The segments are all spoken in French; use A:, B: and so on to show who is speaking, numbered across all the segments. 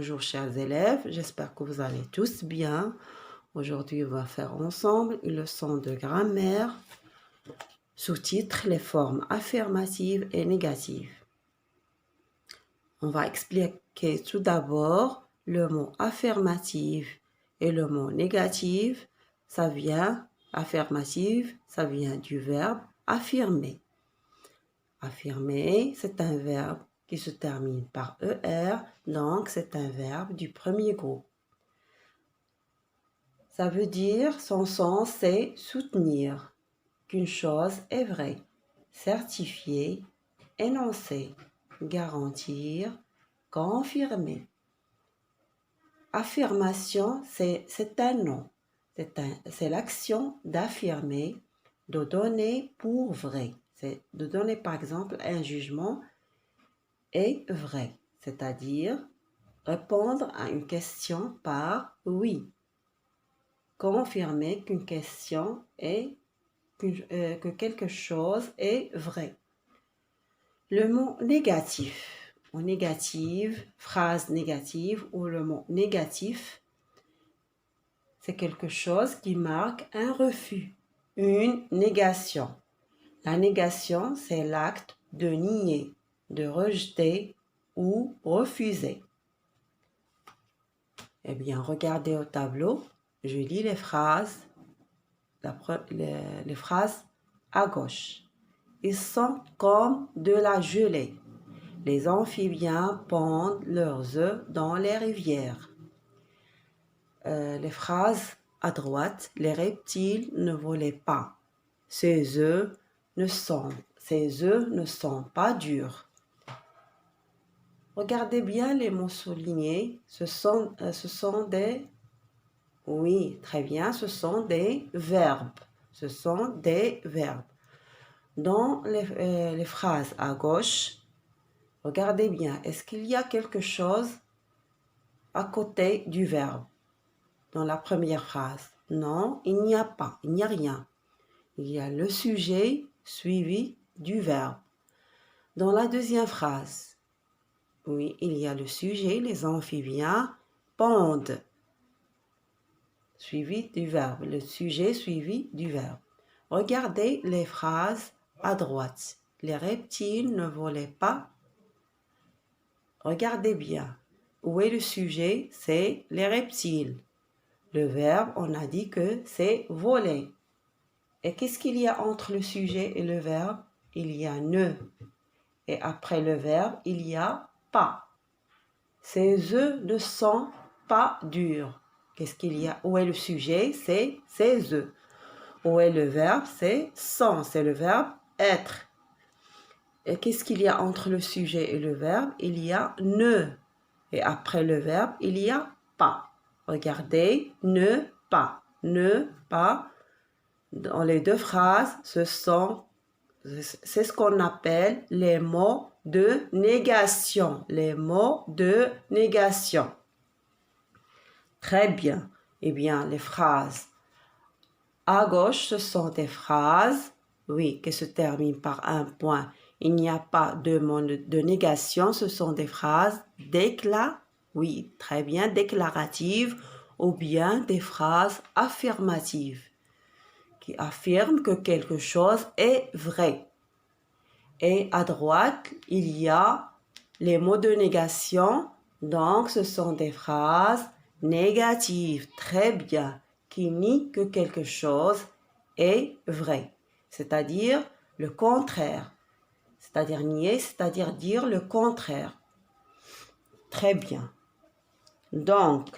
A: Bonjour chers élèves, j'espère que vous allez tous bien. Aujourd'hui, on va faire ensemble une leçon de grammaire, sous-titre les formes affirmatives et négatives. On va expliquer tout d'abord le mot affirmative et le mot négative. Affirmative, ça vient du verbe affirmer. Affirmer, c'est un verbe qui se termine par ER, donc c'est un verbe du premier groupe. Ça veut dire, son sens, c'est soutenir qu'une chose est vraie, certifier, énoncer, garantir, confirmer. Affirmation, c'est un nom, c'est l'action d'affirmer, de donner pour vrai. C'est de donner par exemple un jugement est vrai, c'est-à-dire répondre à une question par oui. Confirmer qu'une question est que quelque chose est vrai. Le mot négatif, en négative, phrase négative ou le mot négatif, c'est quelque chose qui marque un refus, une négation. La négation, c'est l'acte de nier, de rejeter ou refuser. Eh bien, regardez au tableau, je lis les phrases, les phrases à gauche. Ils sont comme de la gelée. Les amphibiens pondent leurs œufs dans les rivières. Les phrases à droite, les reptiles ne volaient pas. Ces œufs ne sont pas durs. Regardez bien les mots soulignés. Ce sont des... Oui, très bien, ce sont des verbes. Ce sont des verbes. Dans les phrases à gauche, regardez bien, est-ce qu'il y a quelque chose à côté du verbe? Dans la première phrase, non, il n'y a pas, il n'y a rien. Il y a le sujet suivi du verbe. Dans la deuxième phrase, oui, il y a le sujet, les amphibiens pondent, suivi du verbe, le sujet suivi du verbe. Regardez les phrases à droite. Les reptiles ne volaient pas. Regardez bien. Où est le sujet? C'est les reptiles. Le verbe, on a dit que c'est voler. Et qu'est-ce qu'il y a entre le sujet et le verbe? Il y a ne. Et après le verbe, il y a pas. Ces œufs ne sont pas durs. Qu'est-ce qu'il y a? Où est le sujet? C'est ces œufs. Où est le verbe? C'est sont. C'est le verbe être. Et qu'est-ce qu'il y a entre le sujet et le verbe? Il y a ne. Et après le verbe, il y a pas. Regardez, ne, pas. Ne, pas. Dans les deux phrases, c'est ce qu'on appelle les mots de négation. Les mots de négation. Très bien. Eh bien, les phrases à gauche, ce sont des phrases, oui, qui se terminent par un point. Il n'y a pas de mot de négation. Ce sont des phrases oui, très bien, déclaratives ou bien des phrases affirmatives qui affirment que quelque chose est vrai. Et à droite, il y a les mots de négation. Donc, ce sont des phrases négatives, très bien, qui nient que quelque chose est vrai. C'est-à-dire le contraire. C'est-à-dire nier, c'est-à-dire dire le contraire. Très bien. Donc,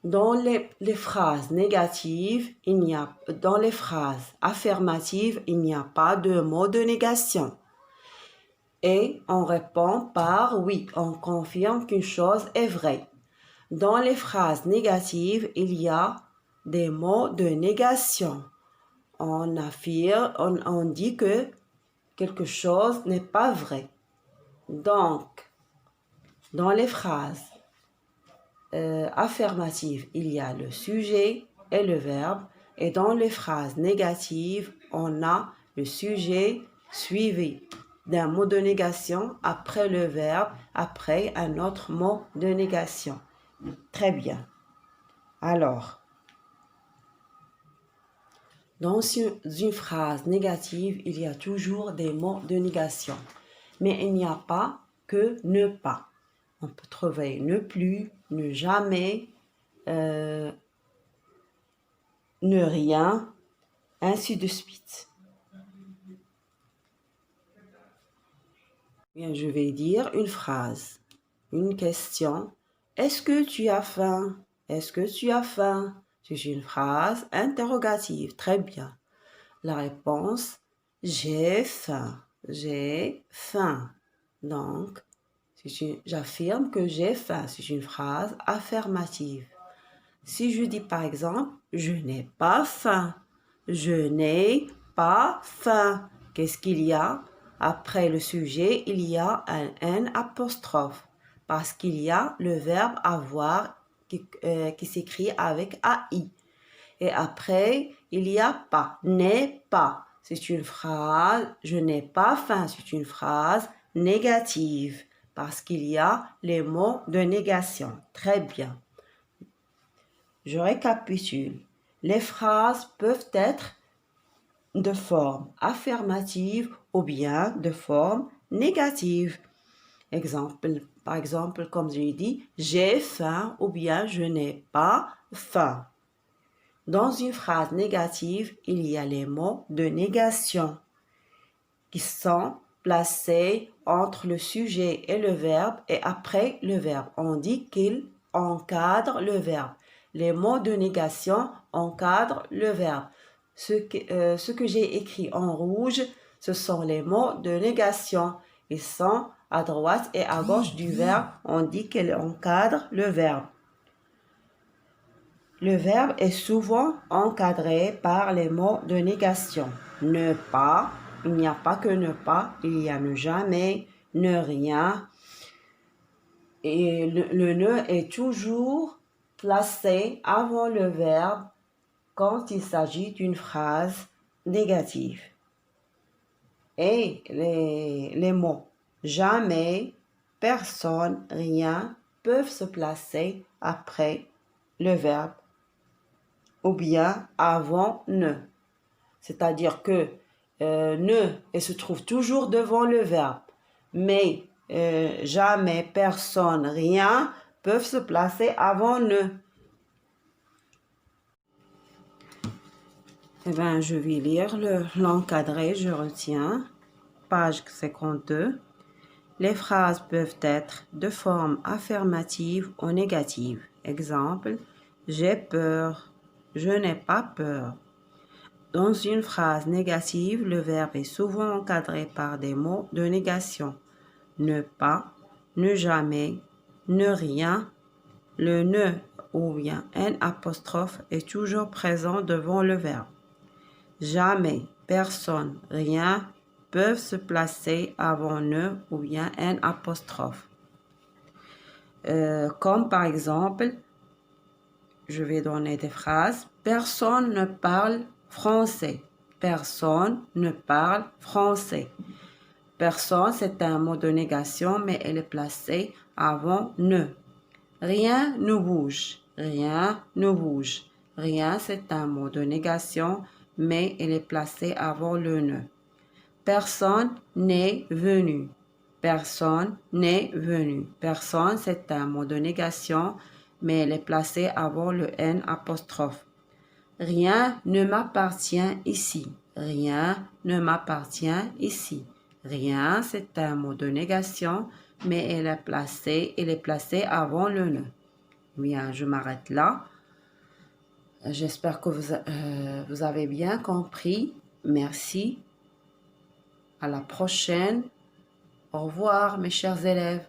A: dans les phrases négatives, dans les phrases affirmatives, il n'y a pas de mot de négation. Et on répond par oui, on confirme qu'une chose est vraie. Dans les phrases négatives, il y a des mots de négation. On affirme, on dit que quelque chose n'est pas vrai. Donc, dans les phrases affirmatives, il y a le sujet et le verbe. Et dans les phrases négatives, on a le sujet suivi d'un mot de négation après le verbe, après un autre mot de négation. Très bien. Alors, dans une phrase négative, il y a toujours des mots de négation. Mais il n'y a pas que ne pas. On peut trouver ne plus, ne jamais, ne rien, ainsi de suite. Bien, je vais dire une phrase, une question. Est-ce que tu as faim? Est-ce que tu as faim? C'est une phrase interrogative. Très bien. La réponse, j'ai faim. J'ai faim. Donc, j'affirme que j'ai faim. C'est une phrase affirmative. Si je dis par exemple, je n'ai pas faim. Je n'ai pas faim. Qu'est-ce qu'il y a? Après le sujet, il y a un N apostrophe. Parce qu'il y a le verbe avoir qui s'écrit avec AI. Et après, il y a pas. N'ai pas. C'est une phrase, je n'ai pas faim. C'est une phrase négative. Parce qu'il y a les mots de négation. Très bien. Je récapitule. Les phrases peuvent être de forme affirmative ou bien de forme négative. Par exemple, comme j'ai dit, j'ai faim ou bien je n'ai pas faim. Dans une phrase négative, il y a les mots de négation qui sont placés entre le sujet et le verbe et après le verbe. On dit qu'ils encadrent le verbe. Les mots de négation encadrent le verbe. Ce que j'ai écrit en rouge, ce sont les mots de négation. Ils sont à droite et à gauche du verbe. On dit qu'ils encadrent le verbe. Le verbe est souvent encadré par les mots de négation. Ne pas, il n'y a pas que ne pas, il y a ne jamais, ne rien. Et le ne est toujours placé avant le verbe quand il s'agit d'une phrase négative. Et les mots jamais, personne, rien peuvent se placer après le verbe ou bien avant ne. C'est-à-dire que ne se trouve toujours devant le verbe, mais jamais, personne, rien peuvent se placer avant ne. Eh bien, je vais lire l'encadré, je retiens, page 52. Les phrases peuvent être de forme affirmative ou négative. Exemple, j'ai peur, je n'ai pas peur. Dans une phrase négative, le verbe est souvent encadré par des mots de négation. Ne pas, ne jamais, ne rien. Le ne ou bien N apostrophe est toujours présent devant le verbe. Jamais, personne, rien peuvent se placer avant ne ou bien N apostrophe. Comme par exemple, je vais donner des phrases. Personne ne parle français. Personne ne parle français. Personne, c'est un mot de négation, mais elle est placée avant ne. Rien ne bouge. Rien ne bouge. Rien, c'est un mot de négation, mais elle est placée avant le ne. Personne n'est venu. Personne n'est venu. Personne, c'est un mot de négation, mais elle est placée avant le N apostrophe. Rien ne m'appartient ici. Rien ne m'appartient ici. Rien, c'est un mot de négation, mais elle est placée avant le ne. Bien, je m'arrête là. J'espère que vous avez bien compris. Merci. À la prochaine. Au revoir, mes chers élèves.